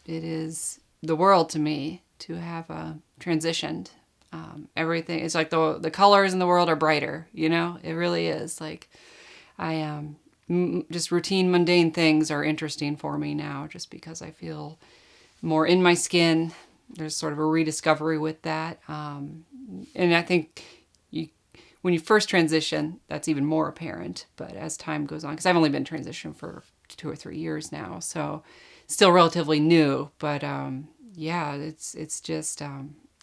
it is the world to me to have transitioned. Everything, it's like the colors in the world are brighter, it really is. Like I just routine mundane things are interesting for me now, just because I feel more in my skin. There's sort of a rediscovery with that. And I think when you first transition, that's even more apparent. But as time goes on, because I've only been transitioned for 2 or 3 years now, so still relatively new. But yeah, it's just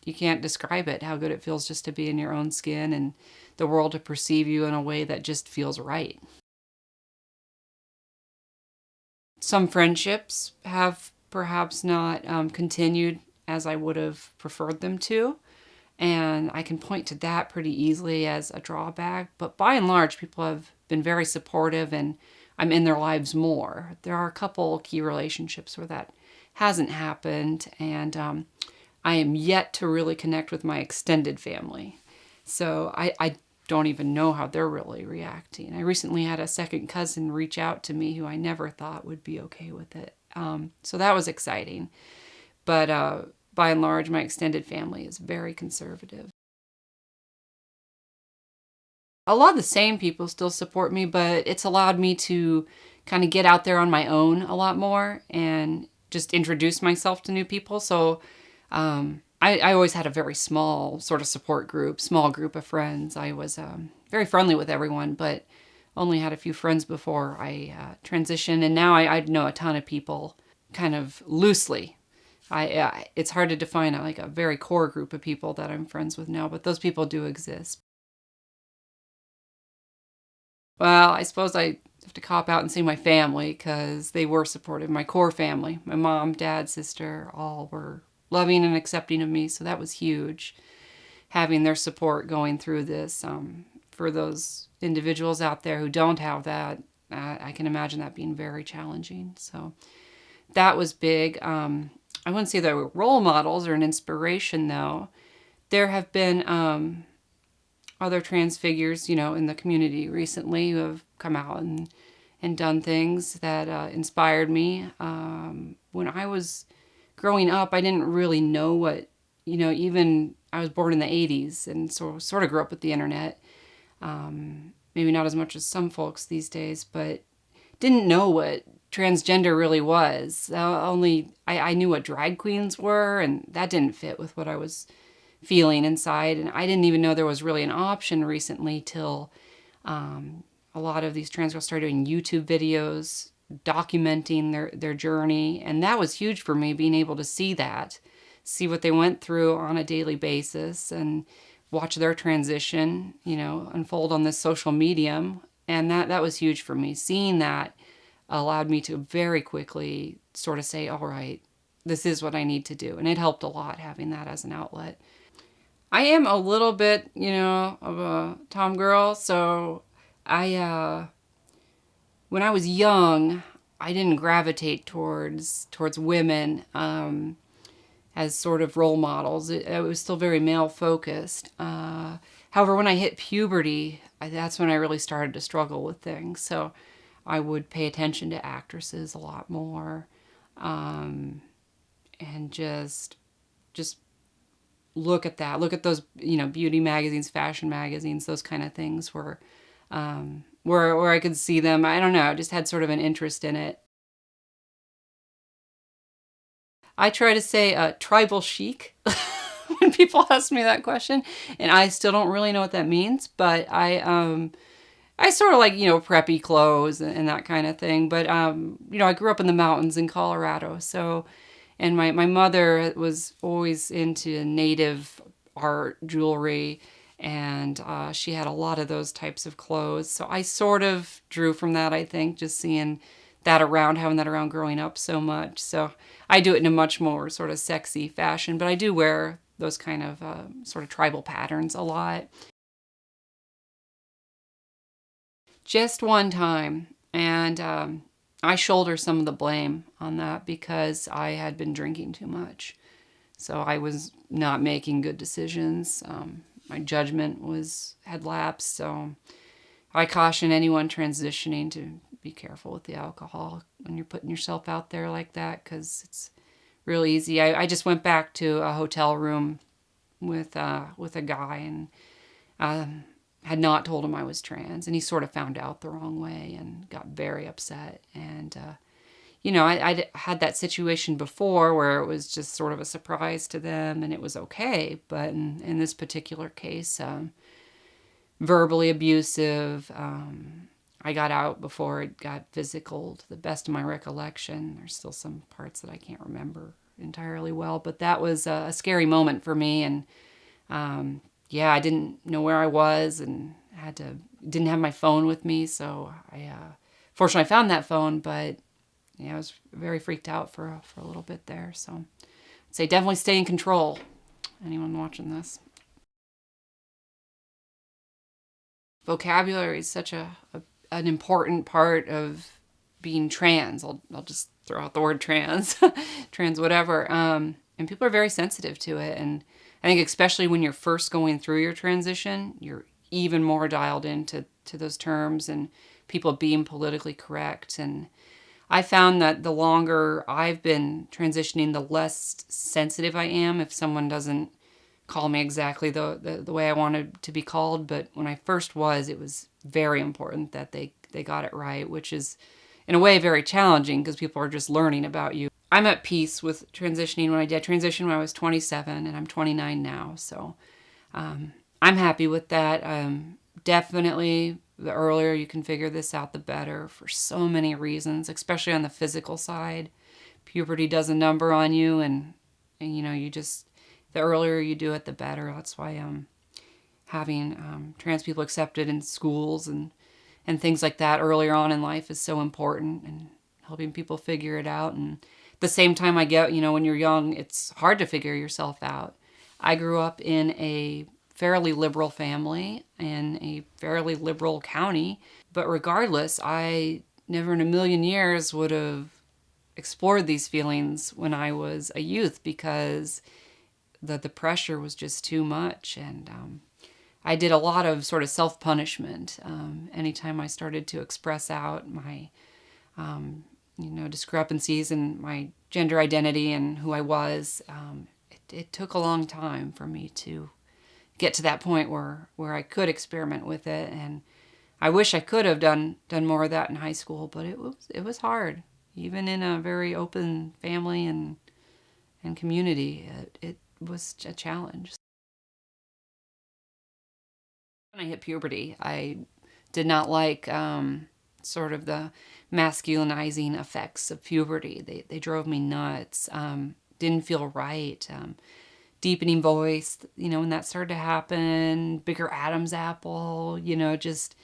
you can't describe it, how good it feels just to be in your own skin and the world to perceive you in a way that just feels right. Some friendships have perhaps not continued as I would have preferred them to. And I can point to that pretty easily as a drawback. But by and large, people have been very supportive and I'm in their lives more. There are a couple key relationships where that hasn't happened. And I am yet to really connect with my extended family. So I don't even know how they're really reacting. I recently had a second cousin reach out to me who I never thought would be okay with it. So that was exciting. But by and large, my extended family is very conservative. A lot of the same people still support me, but it's allowed me to kind of get out there on my own a lot more and just introduce myself to new people. So I always had a very small sort of support group, small group of friends. I was very friendly with everyone, but only had a few friends before I transitioned. And now I know a ton of people kind of loosely. It's hard to define like a very core group of people that I'm friends with now, but those people do exist. Well, I suppose I have to cop out and say my family, because they were supportive. My core family, my mom, dad, sister, all were loving and accepting of me. So that was huge, having their support going through this. For those individuals out there who don't have that, I can imagine that being very challenging. So that was big. I wouldn't say they were role models or an inspiration, though. There have been other trans figures, in the community recently who have come out and done things that inspired me. When I was growing up, I didn't really know what, even I was born in the 80s and so sort of grew up with the internet. Maybe not as much as some folks these days, but didn't know what transgender really was. Only I knew what drag queens were, and that didn't fit with what I was feeling inside. And I didn't even know there was really an option recently till a lot of these trans girls started doing YouTube videos documenting their journey. And that was huge for me, being able to see that, see what they went through on a daily basis and watch their transition, unfold on this social medium. And that was huge for me. Seeing that allowed me to very quickly sort of say, all right, this is what I need to do. And it helped a lot having that as an outlet. I am a little bit, of a tom girl. So when I was young, I didn't gravitate towards women as sort of role models. It was still very male focused. However, when I hit puberty, that's when I really started to struggle with things. So I would pay attention to actresses a lot more, and just look at that. Look at those, beauty magazines, fashion magazines, those kind of things where I could see them. I don't know. I just had sort of an interest in it. I try to say tribal chic when people ask me that question, and I still don't really know what that means. But I sort of like, preppy clothes and that kind of thing. But I grew up in the mountains in Colorado, so. And my mother was always into native art, jewelry, and she had a lot of those types of clothes. So I sort of drew from that, I think, just seeing that around, having that around growing up so much. So I do it in a much more sort of sexy fashion, but I do wear those kind of sort of tribal patterns a lot. Just one time, and I shoulder some of the blame on that because I had been drinking too much. So I was not making good decisions. My judgment had lapsed. So I caution anyone transitioning to be careful with the alcohol when you're putting yourself out there like that, because it's real easy. I just went back to a hotel room with a guy, and had not told him I was trans, and he sort of found out the wrong way and got very upset. And I had that situation before where it was just sort of a surprise to them, and it was okay. But in this particular case, verbally abusive. I got out before it got physical, to the best of my recollection. There's still some parts that I can't remember entirely well, but that was a scary moment for me. And I didn't know where I was, and didn't have my phone with me. So fortunately I found that phone, but I was very freaked out for a little bit there. So I'd say definitely stay in control. Anyone watching this? Vocabulary is such an important part of being trans. I'll just throw out the word trans, trans whatever. And people are very sensitive to it. And I think especially when you're first going through your transition, you're even more dialed into those terms and people being politically correct. And I found that the longer I've been transitioning, the less sensitive I am if someone doesn't call me exactly the way I wanted to be called. But when I first was, it was very important that they got it right, which is in a way very challenging because people are just learning about you. I'm at peace with transitioning. When I did transition when I was 27, and I'm 29 now. So I'm happy with that. Definitely the earlier you can figure this out, the better, for so many reasons, especially on the physical side. Puberty does a number on you, and you just, the earlier you do it, the better. That's why having trans people accepted in schools and things like that earlier on in life is so important, and helping people figure it out. And at the same time, I get, when you're young, it's hard to figure yourself out. I grew up in a fairly liberal family in a fairly liberal county, but regardless, I never in a million years would have explored these feelings when I was a youth, because the pressure was just too much. And I did a lot of sort of self-punishment. Anytime I started to express out my discrepancies in my gender identity and who I was, it took a long time for me to get to that point where I could experiment with it. And I wish I could have done more of that in high school, but it was hard, even in a very open family and community. It was a challenge. When I hit puberty, I did not like sort of the masculinizing effects of puberty. They drove me nuts. Didn't feel right. Deepening voice, when that started to happen, bigger Adam's apple, just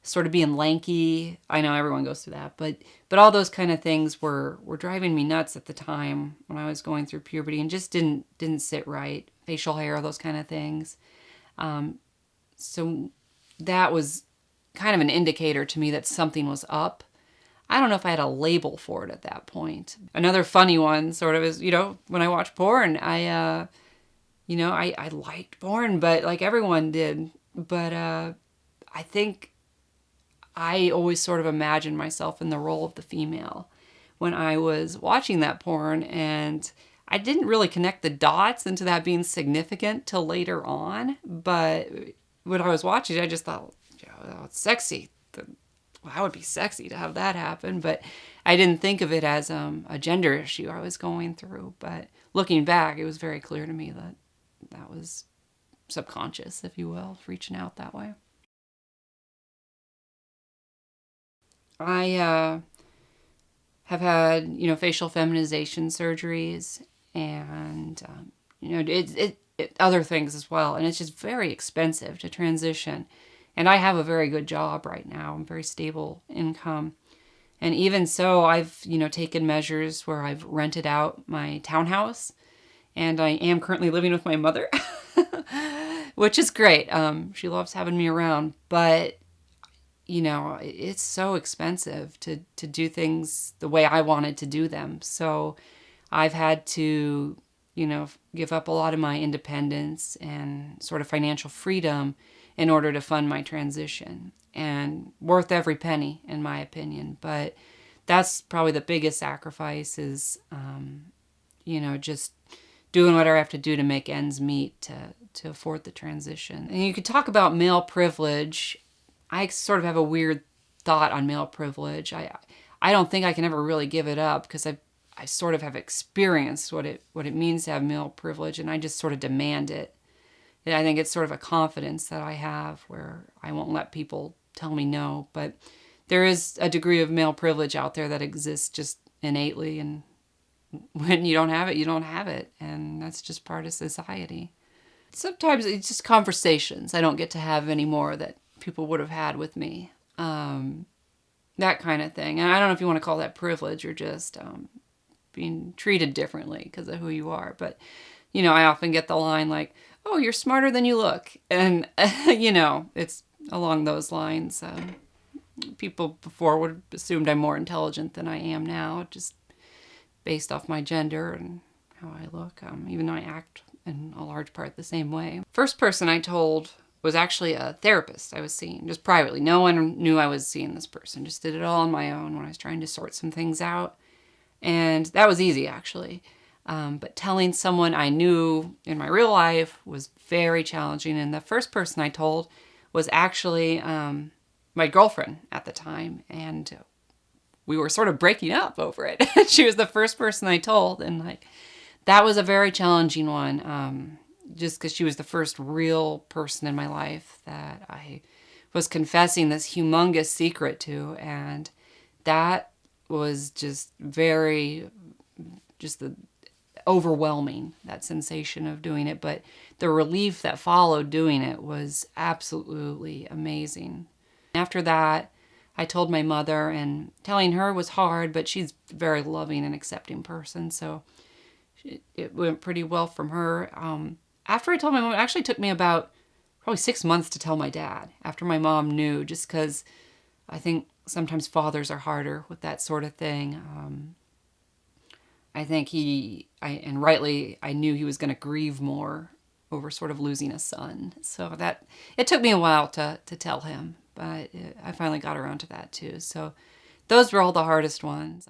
sort of being lanky. I know everyone goes through that, but all those kind of things were driving me nuts at the time when I was going through puberty, and just didn't sit right. Facial hair, those kind of things. So that was kind of an indicator to me that something was up. I don't know if I had a label for it at that point. Another funny one sort of is, when I watch porn, I liked porn, but like everyone did. But I think I always sort of imagined myself in the role of the female when I was watching that porn, and I didn't really connect the dots into that being significant till later on. But when I was watching it, I just thought, it's sexy. That would be sexy to have that happen. But I didn't think of it as a gender issue I was going through. But looking back, it was very clear to me that was subconscious, if you will, reaching out that way. I have had, facial feminization surgeries, and, other things as well. And it's just very expensive to transition. And I have a very good job right now, and very stable income. And even so, I've, taken measures where I've rented out my townhouse, and I am currently living with my mother, which is great. She loves having me around, but it's so expensive to do things the way I wanted to do them. So I've had to, give up a lot of my independence and sort of financial freedom in order to fund my transition, and worth every penny, in my opinion. But that's probably the biggest sacrifice, is just doing whatever I have to do to make ends meet to afford the transition. And you could talk about male privilege. I sort of have a weird thought on male privilege. I don't think I can ever really give it up because I sort of have experienced what it means to have male privilege, and I just sort of demand it. And I think it's sort of a confidence that I have where I won't let people tell me no. But there is a degree of male privilege out there that exists just innately, and when you don't have it, you don't have it. And that's just part of society. Sometimes it's just conversations I don't get to have anymore that people would have had with me. That kind of thing. And I don't know if you want to call that privilege or just being treated differently because of who you are. But, I often get the line like, oh, you're smarter than you look. And, it's along those lines. People before would have assumed I'm more intelligent than I am now, just based off my gender and how I look, even though I act in a large part the same way. First person I told was actually a therapist I was seeing, just privately. No one knew I was seeing this person. Just did it all on my own when I was trying to sort some things out. And that was easy, actually. But telling someone I knew in my real life was very challenging. And the first person I told was actually my girlfriend at the time. And we were sort of breaking up over it. She was the first person I told. And that was a very challenging one. Just because she was the first real person in my life that I was confessing this humongous secret to. And that was just overwhelming, that sensation of doing it. But the relief that followed doing it was absolutely amazing. After that, I told my mother, and telling her was hard, but she's a very loving and accepting person. So it went pretty well from her. After I told my mom, it actually took me about probably 6 months to tell my dad after my mom knew, just because I think sometimes fathers are harder with that sort of thing. I think and rightly, I knew he was going to grieve more over sort of losing a son. So it took me a while to tell him, but I finally got around to that too. So those were all the hardest ones.